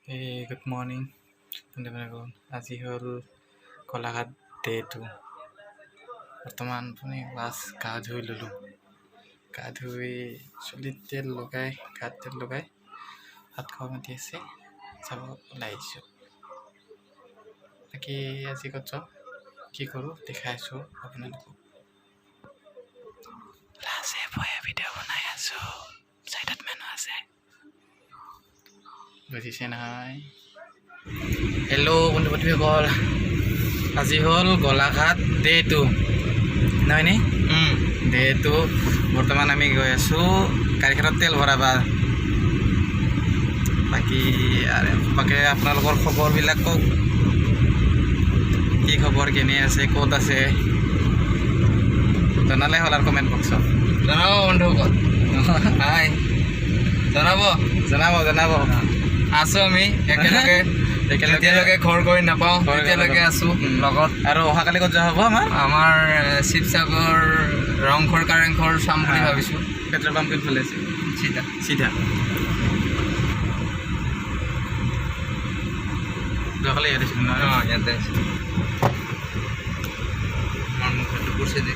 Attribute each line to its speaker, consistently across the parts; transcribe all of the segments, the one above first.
Speaker 1: Hey, good morning. Bunda-bundaku. আজি হ'ল Golaghat day 2 বৰ্তমান আপুনি বাছ গা ধুই ল'লোঁ গা ধুই চুলিত তেল লগাই গাত তেল লগাই ভাত খাব মাতি আছে যাব ওলাই আহিছোঁ বাকী আজি ক'ত যাওঁ কি কৰোঁ দেখাই আছোঁ আপোনালোকক লাজে ভয়ে ভিডিঅ' বনাই আছোঁ চাইডত মানুহ আছে বুজিছে নহয় হেল্ল' বন্ধু বান্ধৱীসকল আজি হ'ল গোলাঘাট ডে 2 নহয়নে ডে 2 বৰ্তমান আমি গৈ আছোঁ গাড়ীখনত তেল ভৰাবা বাকী আপোনালোকৰ খবৰবিলাক কওক কি খবৰ কেনে আছে ক'ত আছে জনালে হ'ল আৰু কমেণ্ট বক্সত
Speaker 2: জনাব বন্ধুসকল হাই
Speaker 1: জনাব
Speaker 2: আছোঁ আমি একেলগে এতিয়ালৈকে ঘৰ গৈ নাপাওঁ এতিয়ালৈকে আছোঁ লগত
Speaker 1: আৰু অহাকালি ক'ত যোৱা হ'ব
Speaker 2: আমাৰ শিৱসাগৰ ৰংঘৰ কাৰেংঘৰ চাম বুলি ভাবিছোঁ
Speaker 1: পেট্ৰল পাম্প কোনফালে আছে চিধা যোৱাকালি ইয়াত আছিলোঁ নহয়
Speaker 2: অঁ ইয়াতে আছোঁ আমাৰ মুখটো কৰিছে যে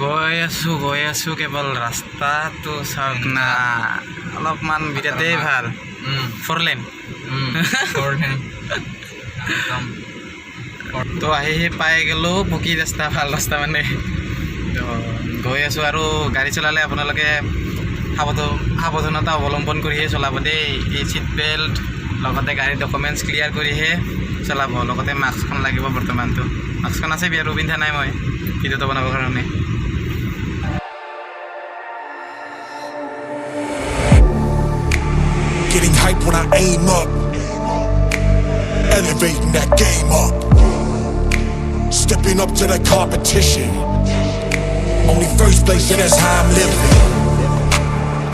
Speaker 1: গৈ আছোঁ কেৱল ৰাস্তাটো চাওক না অলপমান বিৰাটেই ভাল 4 লেন
Speaker 2: একদম
Speaker 1: তো আহি পাই গ'লোঁ পকী ৰাস্তা ভাল ৰাস্তা মানে তো গৈ আছোঁ আৰু গাড়ী চলালে আপোনালোকে সাৱধানতা অৱলম্বন কৰিহে চলাব দেই এই ছিট বেল্ট লগতে গাড়ীৰ ডকুমেণ্টছ ক্লিয়াৰ কৰিহে চলাব লগতে মাস্কখন লাগিব বৰ্তমানটো মাস্কখন আছে বিয়াৰো পিন্ধা নাই মই ভিডিঅ'টো বনাবৰ কাৰণে
Speaker 3: Getting hype when I aim up, elevating that game up, stepping up to the competition. Only first place, and that's how I'm living.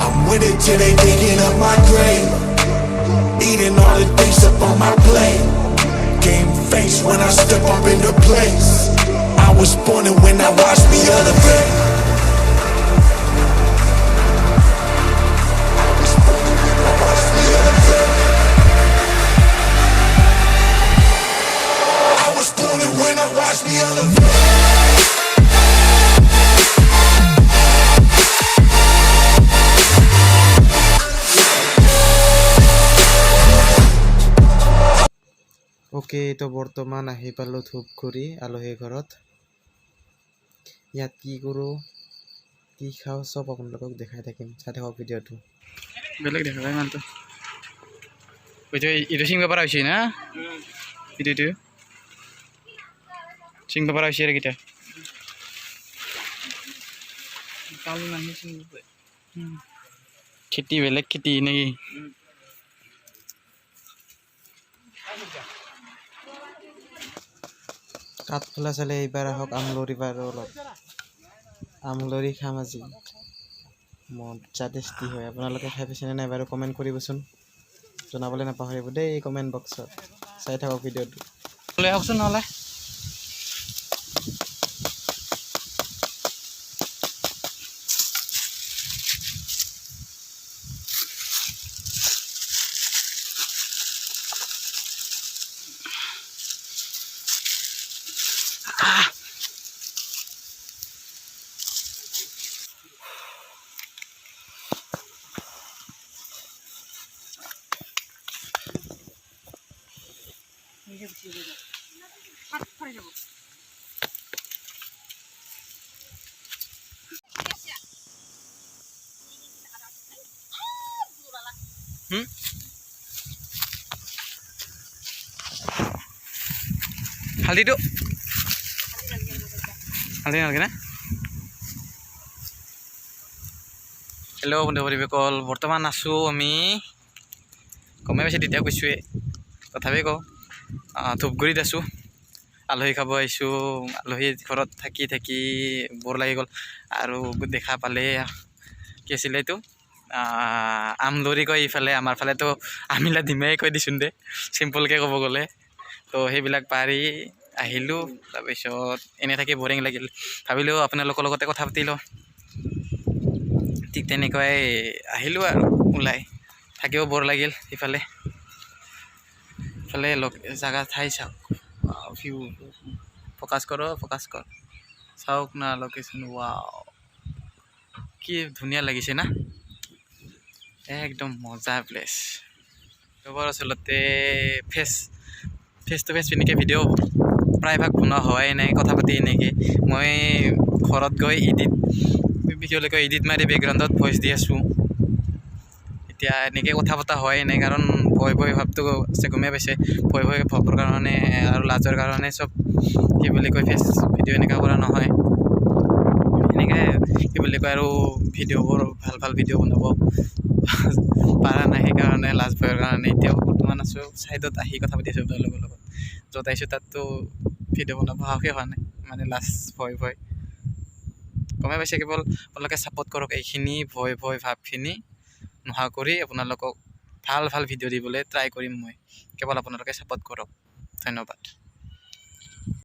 Speaker 3: I'm winning till they digging up my grave, eating all the things up on my plate. Game face when I step up in the place. I was born and when I watch me elevate. When I watch me elevate.
Speaker 1: Okay তো বৰ্তমান আহি পালোঁ ধূপগুৰি আলহী ঘৰত ইয়াত কি কৰোঁ কি খাওঁ চব আপোনালোকক দেখাই থাকিম চাই থাকক ভিডিঅ'টো বেলেগ দেখা যায় ইমানটো এইটো চিংব পৰা হৈছে না এইটো চিংব পৰা হৈছে আৰু কেইটা খেতি বেলেগ খেতি নেকি কাঠফুলা চালে এইবাৰ আহক আমলৰি বাৰু অলপ আমলৰি খাম আজি মজা টেষ্টি হয় আপোনালোকে খাই পাইছেনে নাই বাৰু কমেণ্ট কৰিবচোন জনাবলৈ নাপাহৰিব দেই কমেণ্ট বক্সত চাই থাকক ভিডিঅ'টো লৈ আহকচোন নহ'লে হালদিটো হালদি নালাগে না হেল্ল' বন্ধু বান্ধৱীসকল বৰ্তমান আছোঁ আমি কমে বেছি তেতিয়া কৈছোঁৱে তথাপি কওঁ ধূপগুৰিত আছোঁ আলহী খাব আহিছোঁ আলহী ঘৰত থাকি বৰ লাগি গ'ল আৰু দেখা পালে কি আছিলে এইটো আমলৰি কয় ইফালে আমাৰ ফালেতো আমিলা ডিমাই কৈ দিছোন দে চিম্পলকৈ ক'ব গ'লে তো সেইবিলাক পাৰি আহিলোঁ তাৰপিছত এনে থাকি বৰিং লাগিল ভাবিলোঁ আপোনালোকৰ লগতে কথা পাতি লওঁ ঠিক তেনেকুৱাই আহিলোঁ আৰু ওলাই থাকিব বৰ লাগিল ইফালে জাগা ঠাই চাওক ভিউ ফ'কাছ কৰ চাওক না লোকেশ্যন ৱাও কি ধুনীয়া লাগিছে না একদম মজা প্লেচ এবাৰ আচলতে ফেচ টু ফেচ এনেকৈ ভিডিঅ' প্ৰায়ভাগ বনোৱা হোৱাই নাই কথা পাতি এনেকৈ মই ঘৰত গৈ ভিডিঅ'লৈকে এডিট মাৰি বেকগ্ৰাউণ্ডত ভইচ দি আছোঁ এতিয়া এনেকৈ কথা পতা হোৱাই নাই কাৰণ ভয় ভাৱটো আছে গমেই পাইছে ভয় ভাৱৰ কাৰণে আৰু লাজৰ কাৰণে চব কি বুলি কয় ফেচ ভিডিঅ' এনেকুৱা কৰা নহয় এনেকৈ কি বুলি কয় আৰু ভিডিঅ'বোৰ ভাল ভিডিঅ' বনাব পাৰা নাই সেইকাৰণে লাজ ভয়ৰ কাৰণে এতিয়াও বৰ্তমান আছোঁ ছাইডত আহি কথা পাতি আছোঁ তেওঁলোকৰ লগত য'ত আহিছোঁ তাততো ভিডিঅ' বনাব সাহসে হোৱা নাই মানে লাজ ভয় গমেই পাইছে কেৱল আপোনালোকে ছাপোৰ্ট কৰক এইখিনি ভয় ভাৱখিনি নোহোৱা কৰি আপোনালোকক ভাল ভিডিঅ' দিবলৈ ট্ৰাই কৰিম মই কেৱল আপোনালোকে ছাপোৰ্ট কৰক ধন্যবাদ